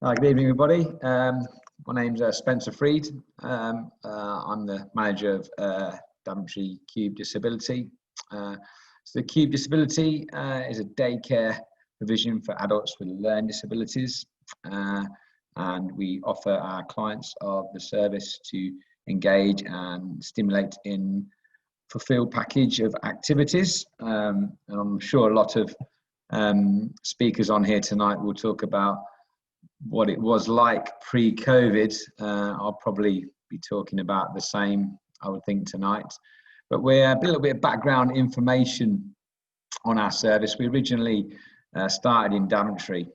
Good evening, everybody. My name's Spencer Freed. I'm the manager of Daventry Cube Disability. So the Cube Disability is a daycare provision for adults with learning disabilities, and we offer our clients of the service to engage and stimulate in fulfilled package of activities. And I'm sure a lot of speakers on here tonight will talk about what it was like pre-COVID. I'll probably be talking about the same, I would think, tonight. But we're a little bit of background information on our service. We originally started in Daventry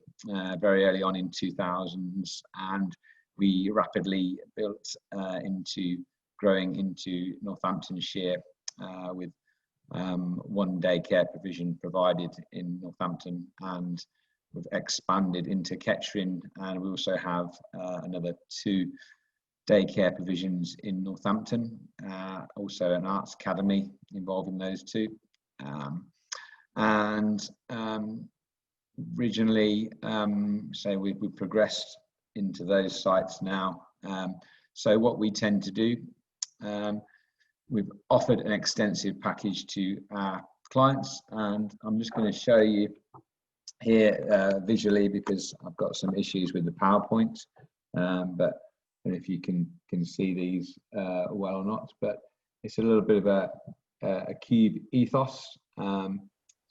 very early on in 2000s, and we rapidly built into growing into Northamptonshire with one daycare provision provided in Northampton, and we've expanded into Kettering, and we also have another 2 daycare provisions in Northampton, also an arts academy involving those 2. Originally, so we've progressed into those sites now. So what we tend to do, we've offered an extensive package to our clients, and I'm just going to show you here visually, because I've got some issues with the PowerPoint, but I don't know if you can see these well or not, but it's a little bit of a cube ethos. So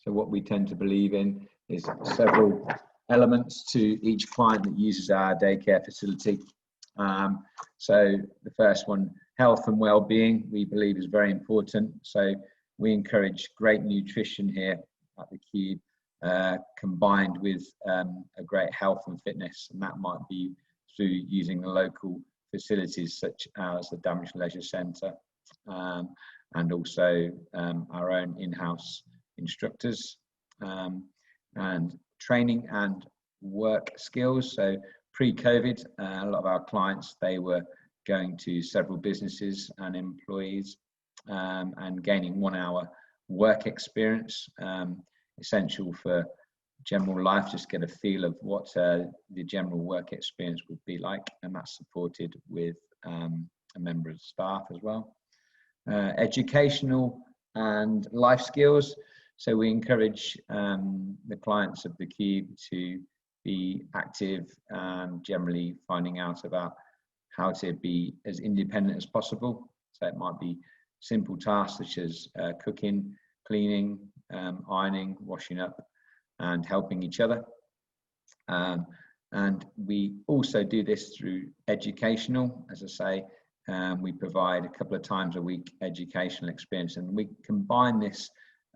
what we tend to believe in is several elements to each client that uses our daycare facility. So the first one, health and well-being, we believe is very important. So we encourage great nutrition here at the Cube, combined with a great health and fitness, and that might be through using the local facilities such as the Daventry Leisure Centre, and also our own in-house instructors, and training and work skills. So pre-COVID, a lot of our clients, they were going to several businesses and employees, and gaining 1 hour work experience, essential for general life, just get a feel of what the general work experience would be like, and that's supported with a member of staff as well. Educational and life skills, so we encourage the clients of the Cube to be active and generally finding out about how to be as independent as possible. So it might be simple tasks such as cooking, cleaning, ironing, washing up, and helping each other. And we also do this through educational, as I say. We provide a couple of times a week educational experience, and we combine this,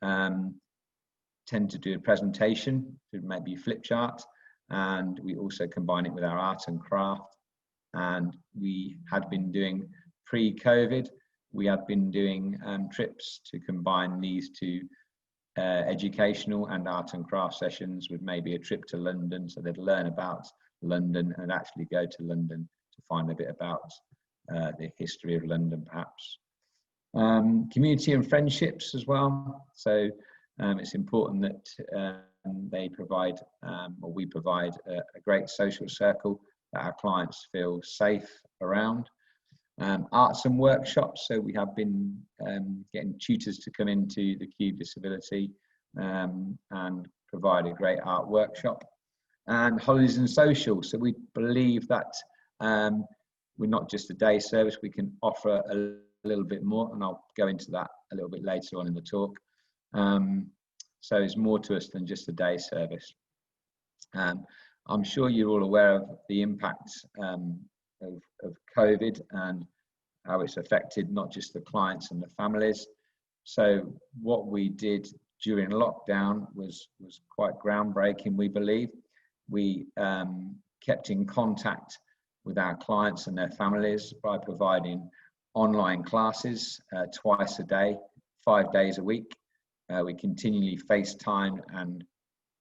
tend to do a presentation through maybe flip chart, and we also combine it with our art and craft. And we had been doing pre-COVID, we had been doing trips to combine these 2 educational and art and craft sessions with maybe a trip to London, so they'd learn about London and actually go to London to find a bit about the history of London, perhaps. Community and friendships as well. So it's important that they provide, or we provide, a great social circle that our clients feel safe around. Arts and workshops, so we have been getting tutors to come into the Cube Disability and provide a great art workshop. And holidays and social, so we believe that we're not just a day service, we can offer a little bit more, and I'll go into that a little bit later on in the talk. So it's more to us than just a day service. I'm sure you're all aware of the impact of COVID and how it's affected not just the clients and the families. So what we did during lockdown was quite groundbreaking, we believe. We kept in contact with our clients and their families by providing online classes twice a day, 5 days a week. We continually FaceTime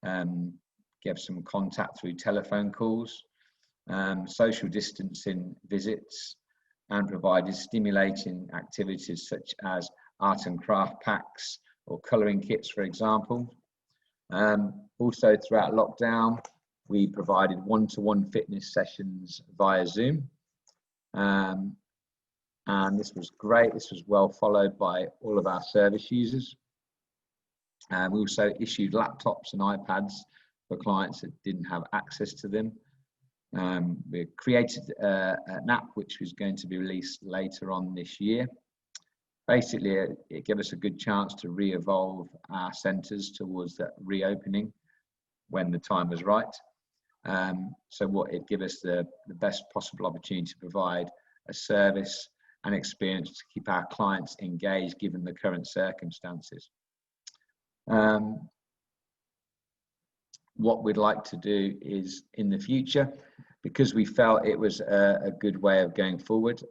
and give some contact through telephone calls, social distancing visits, and provided stimulating activities such as art and craft packs or colouring kits, for example. Also throughout lockdown, we provided one-to-one fitness sessions via Zoom. And this was great. This was well followed by all of our service users. We also issued laptops and iPads for clients that didn't have access to them. We created an app which was going to be released later on this year. Basically, it gave us a good chance to re-evolve our centres towards that reopening when the time was right. So what it gave us the best possible opportunity to provide a service and experience to keep our clients engaged given the current circumstances. What we'd like to do is in the future, because we felt it was a good way of going forward,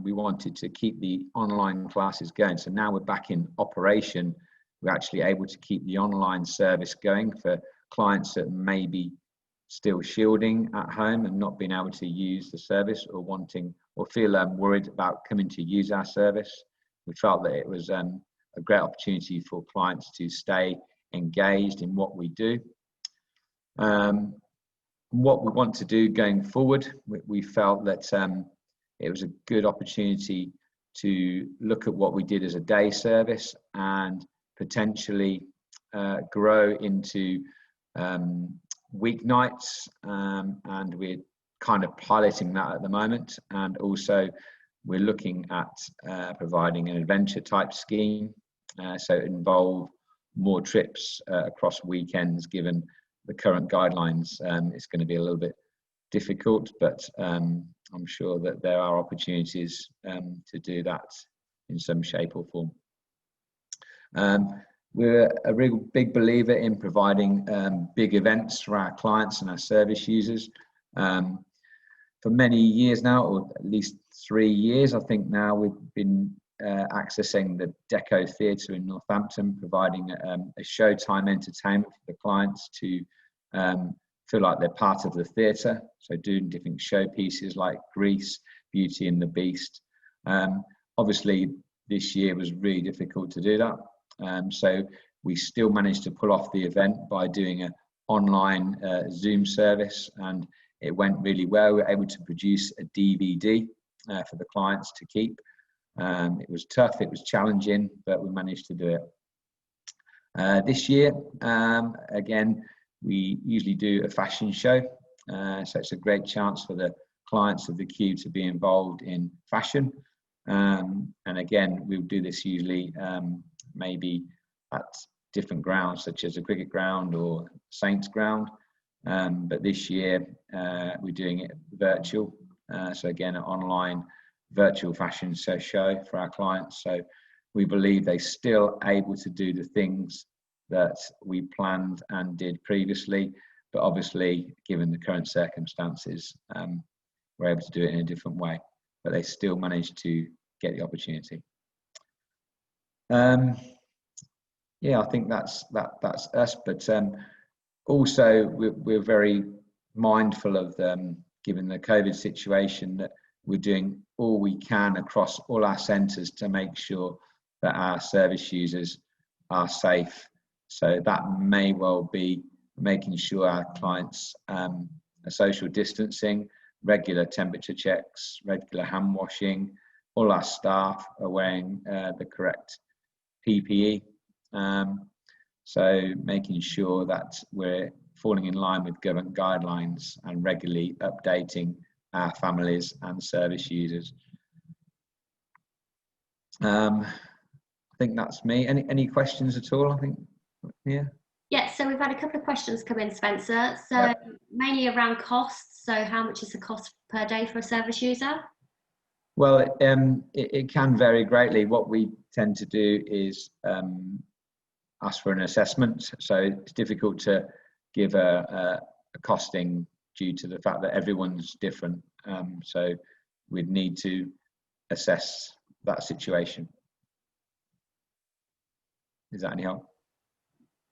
we wanted to keep the online classes going. So now we're back in operation, we're actually able to keep the online service going for clients that may be still shielding at home and not being able to use the service or wanting or feel worried about coming to use our service. We felt that it was a great opportunity for clients to stay engaged in what we do. What we want to do going forward, we felt that it was a good opportunity to look at what we did as a day service and potentially grow into weeknights, and we're kind of piloting that at the moment. And also we're looking at providing an adventure type scheme, so it involve more trips across weekends. Given the current guidelines, it's going to be a little bit difficult, but I'm sure that there are opportunities to do that in some shape or form. We're a real big believer in providing big events for our clients and our service users. For many years now, or at least 3 years, I think now, we've been accessing the Deco Theatre in Northampton, providing a showtime entertainment for the clients to feel like they're part of the theatre. So doing different showpieces like Grease, Beauty and the Beast. Obviously, this year was really difficult to do that. So we still managed to pull off the event by doing an online Zoom service, and it went really well. We were able to produce a DVD for the clients to keep. It was tough, it was challenging, but we managed to do it. This year, again, we usually do a fashion show. So it's a great chance for the clients of the Cube to be involved in fashion. And again, we'll do this usually maybe at different grounds, such as a cricket ground or Saints ground. But this year, we're doing it virtual. So again, an online virtual fashion show for our clients. So we believe they're still able to do the things that we planned and did previously, but obviously, given the current circumstances, we're able to do it in a different way, but they still managed to get the opportunity. Yeah, I think that's us, but also we're very mindful of given the COVID situation, that we're doing all we can across all our centres to make sure that our service users are safe. So that may well be making sure our clients are social distancing, regular temperature checks, regular hand washing, all our staff are wearing the correct PPE. So making sure that we're falling in line with government guidelines and regularly updating our families and service users. I think that's me. Any questions at all? I think, yeah. Yeah, so we've had a couple of questions come in, Spencer. So yep. Mainly around costs. So how much is the cost per day for a service user? Well, it can vary greatly. What we tend to do is ask for an assessment. So it's difficult to give a costing due to the fact that everyone's different. So we'd need to assess that situation. Is that any help?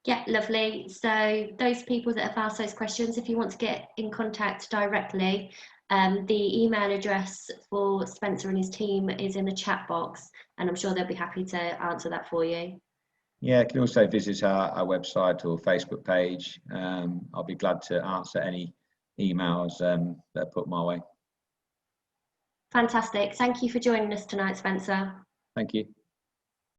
Yeah, lovely. So those people that have asked those questions, if you want to get in contact directly, the email address for Spencer and his team is in the chat box, and I'm sure they'll be happy to answer that for you. Yeah, you can also visit our website or Facebook page. I'll be glad to answer any emails that are put my way. Fantastic. Thank you for joining us tonight, Spencer. Thank you.